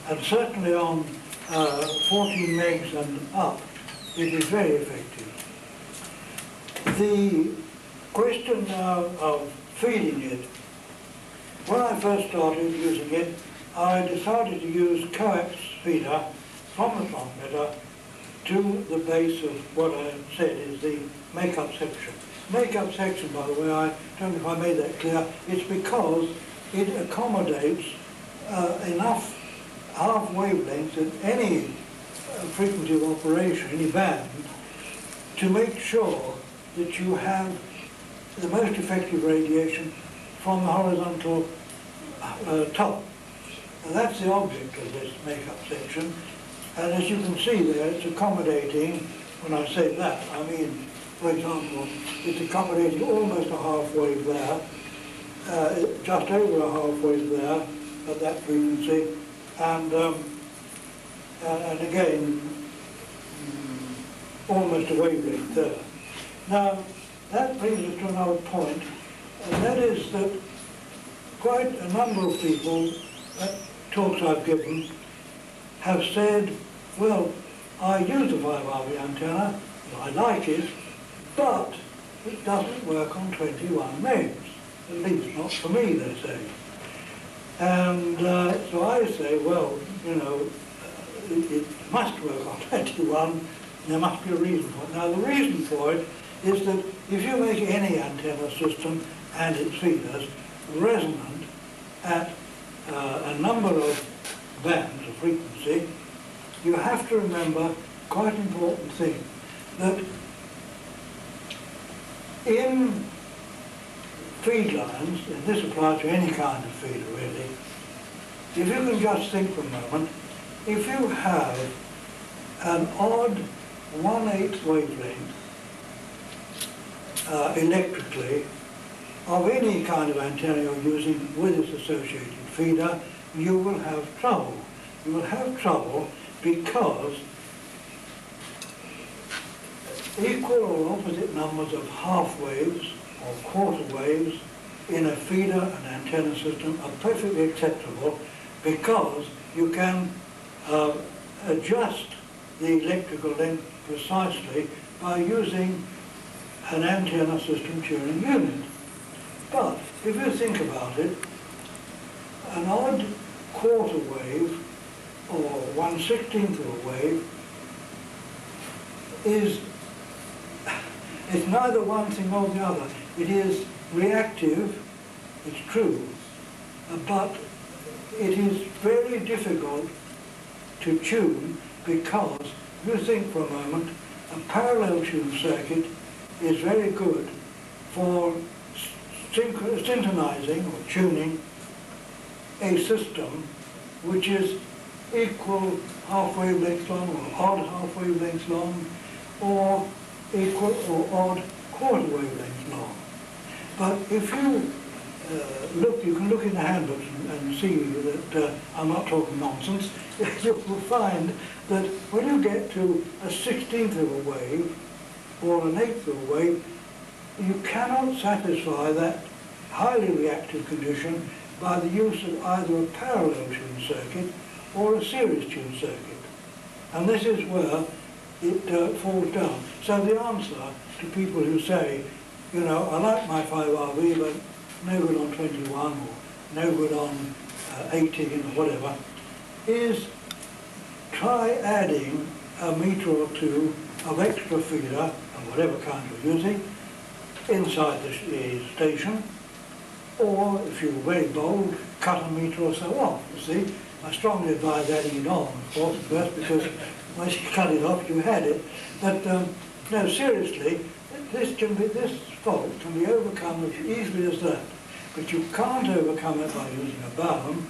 and certainly on 14 megs and up, it is very effective. The question now of feeding it. When I first started using it, I decided to use coax feeder from the transmitter to the base of what I said is the make-up section. Make-up section, by the way, I don't know if I made that clear, it's because it accommodates enough half wavelengths at any frequency of operation, any band, to make sure that you have the most effective radiation from the horizontal top. And that's the object of this make-up section. And as you can see there, it's accommodating, when I say that, I mean, for example, it's accommodating almost a half wave there, just over a half wave there at that frequency, and again, almost a wavelength there. Now, that brings us to another point, and that is that quite a number of people, at talks I've given, have said, well, I use the 5RV antenna, I like it, but it doesn't work on 21 megs, at least not for me, they say. And so I say, well, you know, it must work on 21, there must be a reason for it. Now, the reason for it is that if you make any antenna system and its feeders resonant at a number of bands of frequency, you have to remember quite an important thing, that in feed lines, and this applies to any kind of feeder really, if you can just think for a moment, if you have an odd 1/8 wavelength electrically of any kind of antenna you're using with its associated feeder, you will have trouble. You will have trouble because equal or opposite numbers of half waves or quarter waves in a feeder and antenna system are perfectly acceptable because you can adjust the electrical length precisely by using an antenna system tuning unit. But if you think about it, an odd quarter wave or 1/16th of a wave is it's neither one thing nor the other. It is reactive, it's true, but it is very difficult to tune because, if you think for a moment, a parallel tune circuit is very good for synchronizing or tuning a system which is equal half wavelengths long or odd half wavelengths long or equal or odd quarter wavelengths long. But if you look, you can look in the handbooks and see that I'm not talking nonsense. You will find that when you get to a 16th of a wave or an 1/8 of a wave, you cannot satisfy that highly reactive condition by the use of either a parallel tune circuit or a series tune circuit. And this is where it falls down. So the answer to people who say, you know, I like my 5RV, but no good on 21 or no good on 18 or whatever, is try adding a meter or two of extra feeder, of whatever kind you're using, inside the station, or if you're very bold, cut a meter or so off. You see, I strongly advise adding it on, of course, first, because once you cut it off, you had it. But no, seriously, this fault can be overcome as easily as that. But you can't overcome it by using a balun.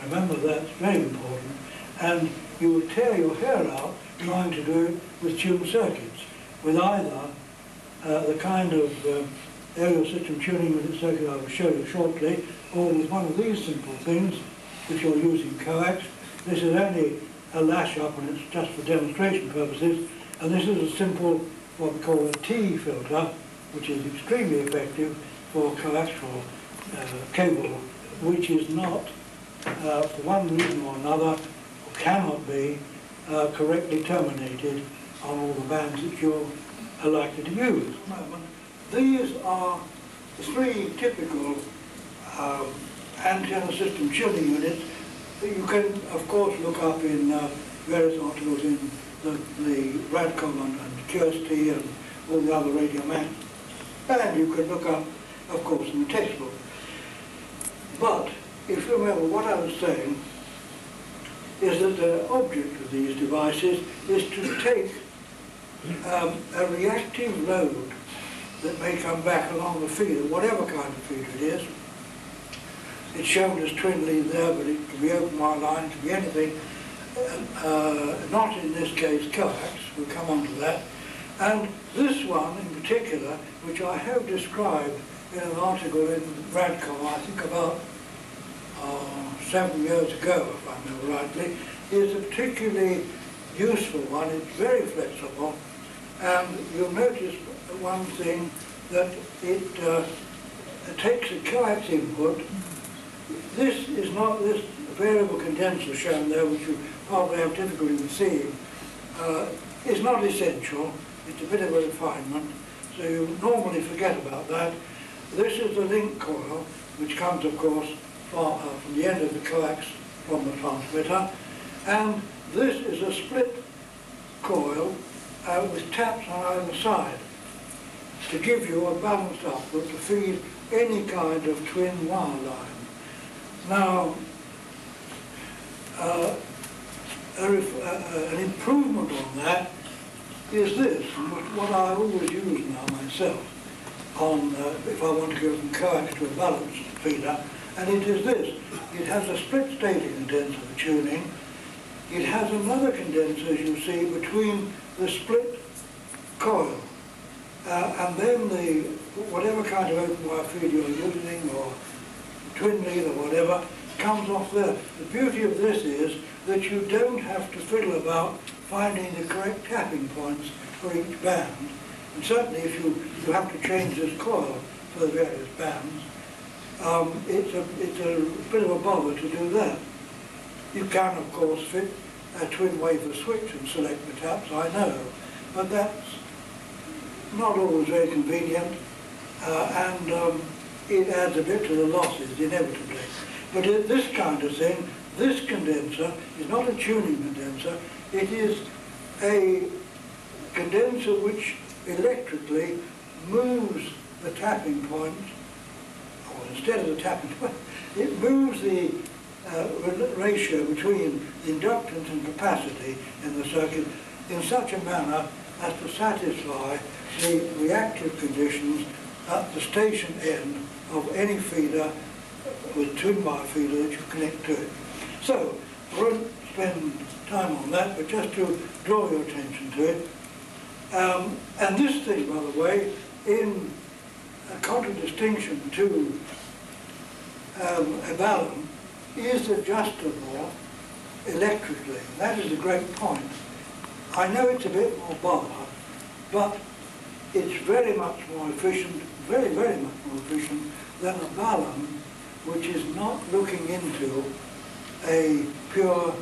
Remember, that's very important. And you will tear your hair out trying to do it with tuned circuits, with either the kind of aerial system tuning unit circuit I will show you shortly, or with one of these simple things, if you're using coax. This is only a lash up and it's just for demonstration purposes, and this is a simple, what we call a T filter, which is extremely effective for coaxial cable, which is not, for one reason or another, cannot be correctly terminated on all the bands that you're likely to use. These are the three typical antenna system shielding units that you can, of course, look up in various articles in the RADCOM and QST and all the other radio mags. And you can look up, of course, in the textbook. But if you remember what I was saying, is that the object of these devices is to take a reactive load that may come back along the feeder, whatever kind of feeder it is. It's shown as twin lead there, but it can be open wire line, it can be anything. Not in this case coax, we'll come on to that. And this one in particular, which I have described in an article in RADCOM, I think about 7 years ago, if I remember rightly, is a particularly useful one. It's very flexible, and you'll notice one thing, that it takes a coax input. This is not this variable condenser shown there, which you probably have difficulty with seeing, is not essential. It's a bit of a refinement, so you normally forget about that. This is the link coil, which comes, of course, from the end of the coax from the transmitter, and this is a split coil with taps on either side to give you a balanced output to feed any kind of twin wire line. Now, an improvement on that is this, what I always use now myself on if I want to go from coax to a balanced feeder, and it is this. It has a split stator condenser for tuning. It has another condenser, as you see, between the split coil and then whatever kind of open wire feed you're using, or twin lead or whatever, comes off there. The beauty of this is that you don't have to fiddle about finding the correct tapping points for each band. And certainly if you have to change this coil for the various bands, it's a bit of a bother to do that. You can, of course, fit a twin wafer switch and select the taps, I know, but that's not always very convenient, and it adds a bit to the losses, inevitably. But this kind of thing, this condenser is not a tuning condenser, it is a condenser which electrically moves the tapping points, or instead of the tapping point, it moves the ratio between the inductance and capacity in the circuit in such a manner as to satisfy the reactive conditions at the station end of any feeder with twin wire feeder that you connect to it. So, I won't spend time on that, but just to draw your attention to it. And this thing, by the way, in contradistinction to a balun, is adjustable electrically. That is a great point. I know it's a bit more bother, but it's very much more efficient, very, very much more efficient than a balun, which is not looking into a pure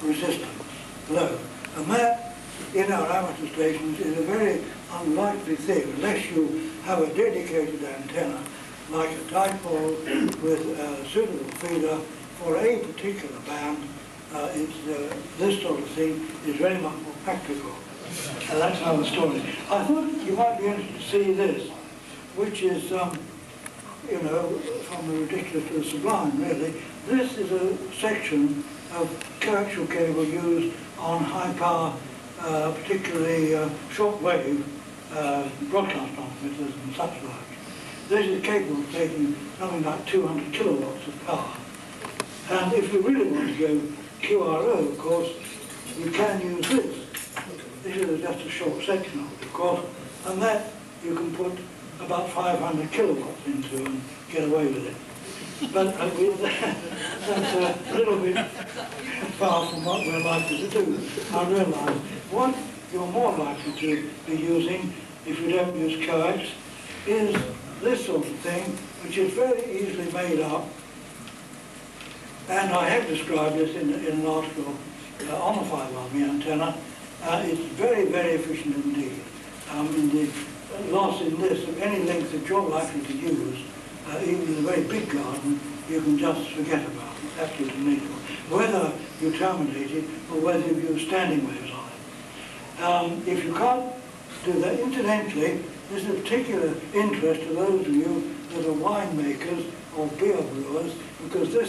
resistance load. And that, in our amateur stations, is a very unlikely thing, unless you have a dedicated antenna, like a dipole with a suitable feeder for a particular band. This sort of thing is very much more practical. And that's another story. I thought you might be interested to see this, which is, you know, from the ridiculous to the sublime, really. This is a section of coaxial cable used on high power, particularly short wave broadcast transmitters and such like. This is capable of taking something like 200 kilowatts of power. And if you really want to go QRO, of course, you can use this. This is just a short section of it, of course, and that you can put about 500 kilowatts into and get away with it. But that's a little bit far from what we're likely to do. I realise what you're more likely to be using, if you don't use coax, is this sort of thing, which is very easily made up. And I have described this in an article on a 5RV antenna, it's very, very efficient indeed. The loss in this of any length that you're likely to use, even in a very big garden, you can just forget about it. It's absolutely needful. Whether you terminate it or whether you use standing waves on it. If you can't do that, incidentally, this is of particular interest to those of you that are winemakers or beer brewers, because the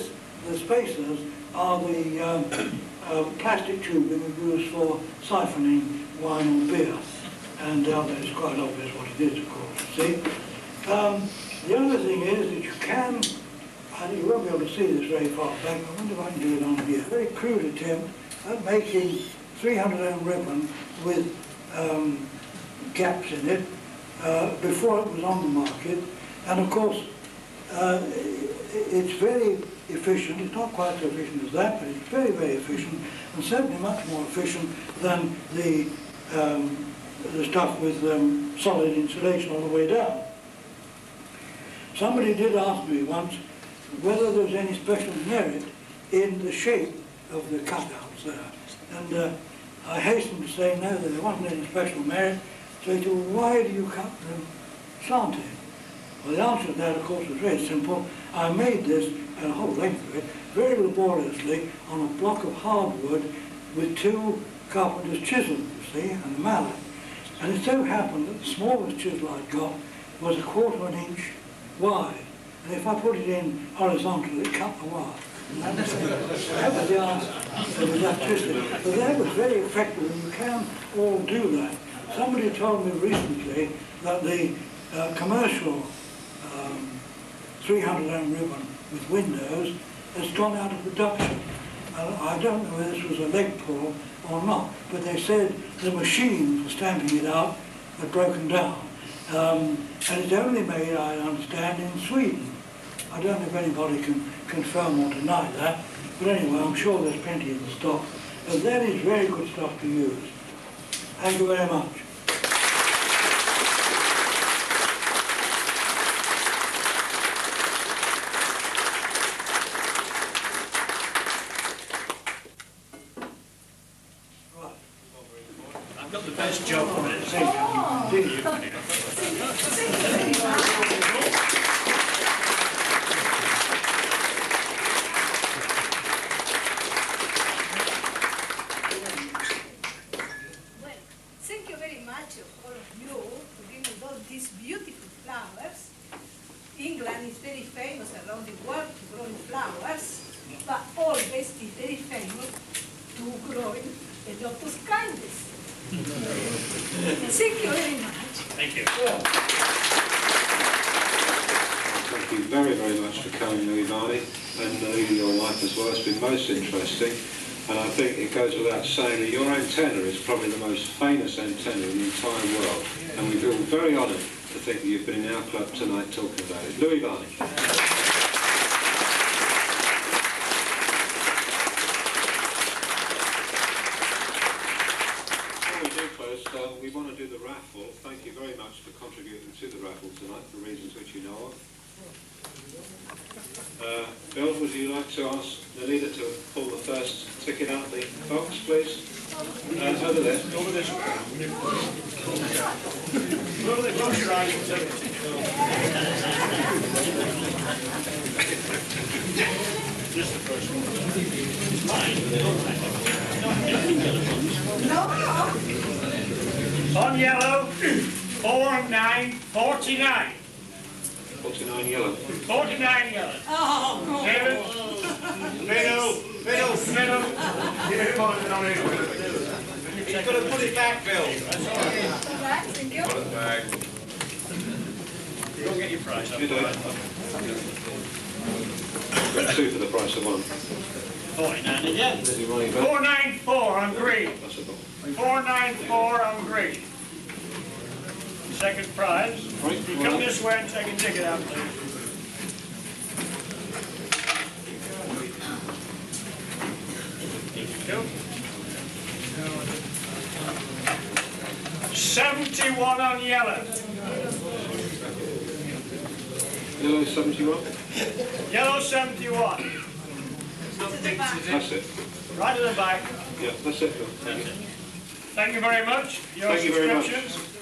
spacers are the plastic tubing we use for siphoning wine or beer. And it's quite obvious what it is, of course, see. The other thing is that you can, and you won't be able to see this very far back, I wonder if I can do it on here. Very crude attempt at making 300 ohm ribbon with gaps in it before it was on the market. And of course, it's very efficient. It's not quite so efficient as that, but it's very, very efficient, and certainly much more efficient than the stuff with solid insulation all the way down. Somebody did ask me once whether there was any special merit in the shape of the cutouts there. And I hastened to say no, that there wasn't any special merit. So he said, well, why do you cut them slanted? Well, the answer to that, of course, was very simple. I made this, and a whole length of it, very laboriously on a block of hardwood with two carpenter's chisels, you see, and a mallet. And it so happened that the smallest chisel I'd got was 1/4 inch wide. And if I put it in horizontally, it cut the wire. That was the answer. It was that twisted. But that was very effective, and you can all do that. Somebody told me recently that the commercial 300 ohm ribbon with windows has gone out of production. I don't know whether this was a leg pull or not, but they said the machine for stamping it out had broken down. And it's only made, I understand, in Sweden. I don't know if anybody can confirm or deny that, but anyway, I'm sure there's plenty in the stock. And that is very good stuff to use. Thank you very much. I've got the best job on it. Thank you very much, all of you, for giving all these beautiful flowers. England is very famous around the world to growing flowers, but always is very famous to growing a lot of kindness. Thank you very much. Thank you. Thank you very, very much for coming, Varney, and your wife as well. It's been most interesting. And I think it goes without saying that your antenna is probably the most famous antenna in the entire world. And we feel very honoured to think that you've been in our club tonight talking about it. Louis Varney. Before we do close, we want to do the raffle. Thank you very much for contributing to the raffle tonight for reasons which you know of. Bill, would you like to ask the leader to pull the first ticket out the box, please? Over there. Over this way. Go to the close your eyes and take it. Just the first one. On yellow, 4949. 49 yellow. 49 yellow. Oh, David? Fiddle. Give him on it. You've got to put it back, Bill. right, thank you. Put it back. Go get your prize. You do it. Got two for the price of one. 49 again. Is he running back? 494 on green. That's a 494 on green. Second prize. Right. You come this way and take a ticket out, please. Two. 71 on yellow. Yellow 71? Yellow 71. That's it. Right at the back. Yeah, that's it, Phil. Thank you. Thank you very much. Your Thank you very much. subscriptions.